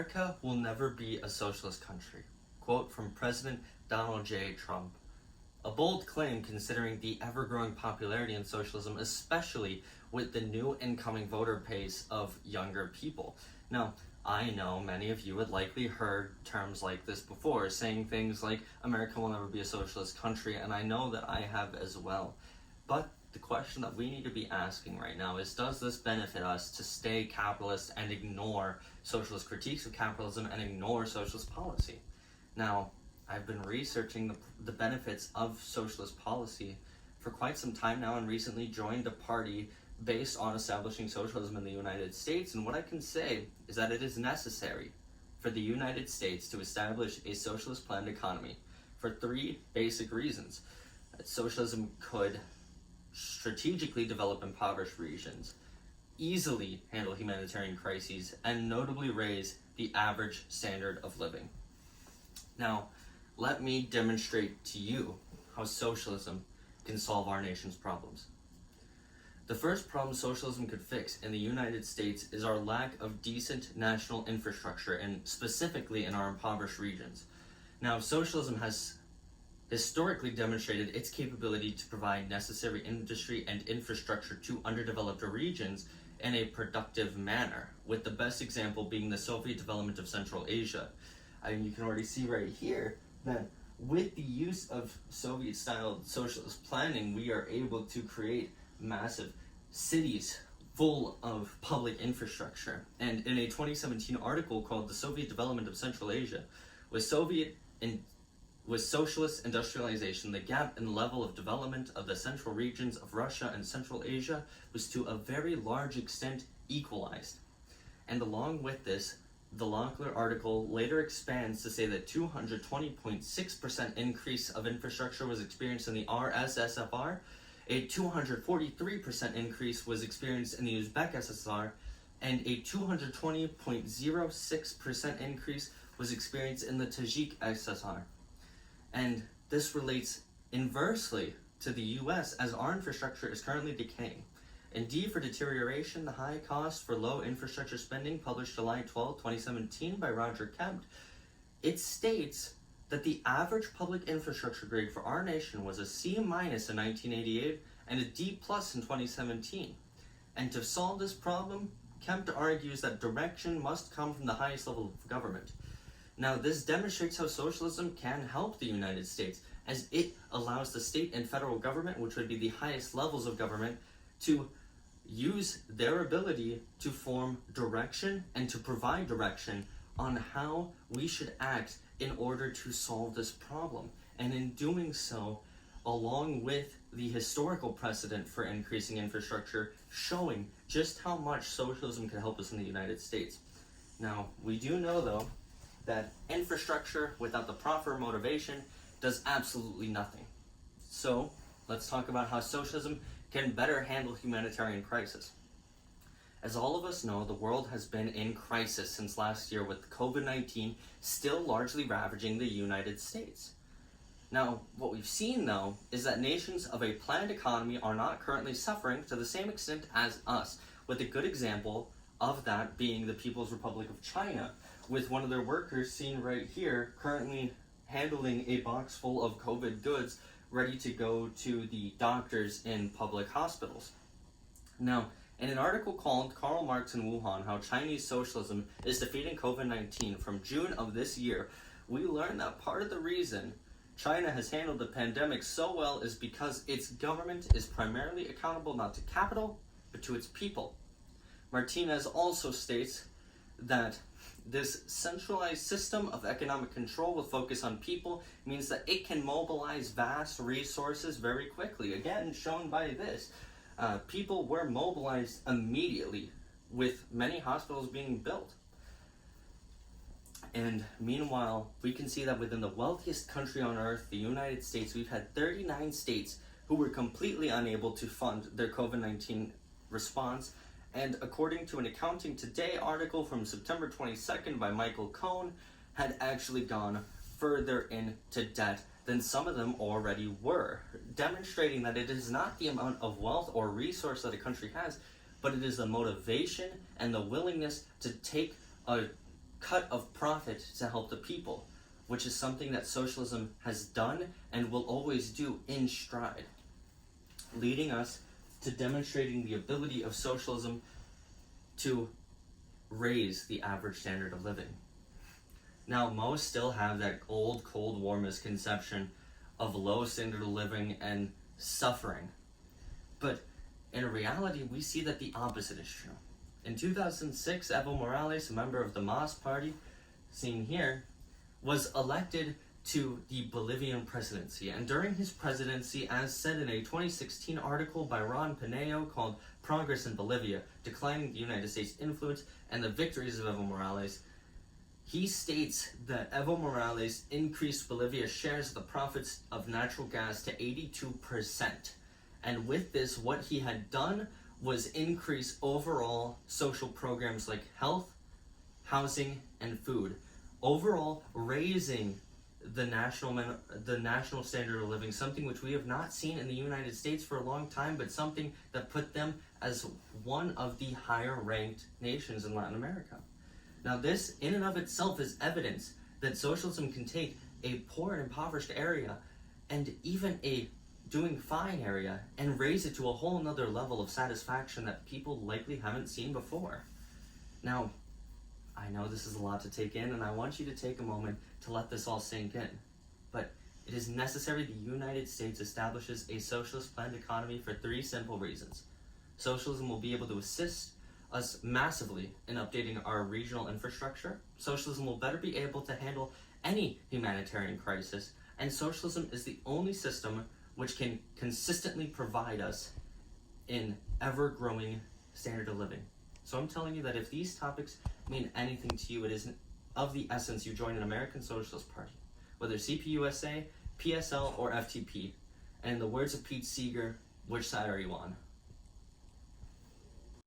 America will never be a socialist country. Quote from President Donald J. Trump. A bold claim considering the ever-growing popularity in socialism, especially with the new incoming voter base of younger people. Now, I know many of you had likely heard terms like this before, saying things like, America will never be a socialist country, and I know that I have as well. But the question that we need to be asking right now is, does this benefit us to stay capitalist and ignore socialist critiques of capitalism and ignore socialist policy? Now, I've been researching the benefits of socialist policy for quite some time now and recently joined a party based on establishing socialism in the United States, and what I can say is that it is necessary for the United States to establish a socialist planned economy for three basic reasons. Socialism could strategically develop impoverished regions, easily handle humanitarian crises, and notably raise the average standard of living. Now, let me demonstrate to you how socialism can solve our nation's problems. The first problem socialism could fix in the United States is our lack of decent national infrastructure, and specifically in our impoverished regions. Now, socialism has historically demonstrated its capability to provide necessary industry and infrastructure to underdeveloped regions in a productive manner, with the best example being the Soviet development of Central Asia. You can already see right here that with the use of Soviet-style socialist planning, we are able to create massive cities full of public infrastructure. And in a 2017 article called "The Soviet Development of Central Asia," with socialist industrialization, the gap in level of development of the central regions of Russia and Central Asia was to a very large extent equalized. And along with this, the Locklear article later expands to say that 220.6% increase of infrastructure was experienced in the RSSFR, a 243% increase was experienced in the Uzbek SSR, and a 220.06% increase was experienced in the Tajik SSR. And this relates inversely to the US, as our infrastructure is currently decaying. In D for Deterioration, the High Cost for Low Infrastructure Spending, published July 12, 2017 by Roger Kemp, it states that the average public infrastructure grade for our nation was a C- in 1988 and a D+ in 2017. And to solve this problem, Kemp argues that direction must come from the highest level of government. Now, this demonstrates how socialism can help the United States, as it allows the state and federal government, which would be the highest levels of government, to use their ability to form direction and to provide direction on how we should act in order to solve this problem. And in doing so, along with the historical precedent for increasing infrastructure, showing just how much socialism can help us in the United States. Now, we do know, though, that infrastructure without the proper motivation does absolutely nothing. So, let's talk about how socialism can better handle humanitarian crisis. As all of us know, the world has been in crisis since last year, with COVID-19 still largely ravaging the United States. Now, what we've seen, though, is that nations of a planned economy are not currently suffering to the same extent as us, with a good example of that being the People's Republic of China, with one of their workers seen right here currently handling a box full of COVID goods ready to go to the doctors in public hospitals. Now, in an article called "Karl Marx in Wuhan, How Chinese Socialism is Defeating COVID-19" from June of this year, we learned that part of the reason China has handled the pandemic so well is because its government is primarily accountable not to capital, but to its people. Martinez also states that this centralized system of economic control with focus on people means that it can mobilize vast resources very quickly. Again, shown by this. People were mobilized immediately, with many hospitals being built. And meanwhile, we can see that within the wealthiest country on earth, the United States, we've had 39 states who were completely unable to fund their COVID-19 response. And according to an Accounting Today article from September 22nd by Michael Cohn, had actually gone further into debt than some of them already were, demonstrating that it is not the amount of wealth or resource that a country has, but it is the motivation and the willingness to take a cut of profit to help the people, which is something that socialism has done and will always do in stride, leading us to demonstrating the ability of socialism to raise the average standard of living. Now, most still have that old Cold War misconception of low standard of living and suffering. But in reality, we see that the opposite is true. In 2006, Evo Morales, a member of the MAS party, seen here, was elected to the Bolivian presidency. And during his presidency, as said in a 2016 article by Ron Pineo called Progress in Bolivia, Declining the United States Influence and the Victories of Evo Morales, he states that Evo Morales increased Bolivia's shares of the profits of natural gas to 82%. And with this, what he had done was increase overall social programs like health, housing, and food, overall raising the national standard of living, something which we have not seen in the United States for a long time, but something that put them as one of the higher ranked nations in Latin America. Now, this in and of itself is evidence that socialism can take a poor and impoverished area and even a doing fine area and raise it to a whole nother level of satisfaction that people likely haven't seen before. Now, I know this is a lot to take in, and I want you to take a moment to let this all sink in. But it is necessary the United States establishes a socialist planned economy for 3 simple reasons. Socialism will be able to assist us massively in updating our regional infrastructure. Socialism will better be able to handle any humanitarian crisis. And socialism is the only system which can consistently provide us an ever-growing standard of living. So I'm telling you that if these topics mean anything to you, it is of the essence you join an American Socialist Party, whether CPUSA, PSL, or FTP. And in the words of Pete Seeger, which side are you on?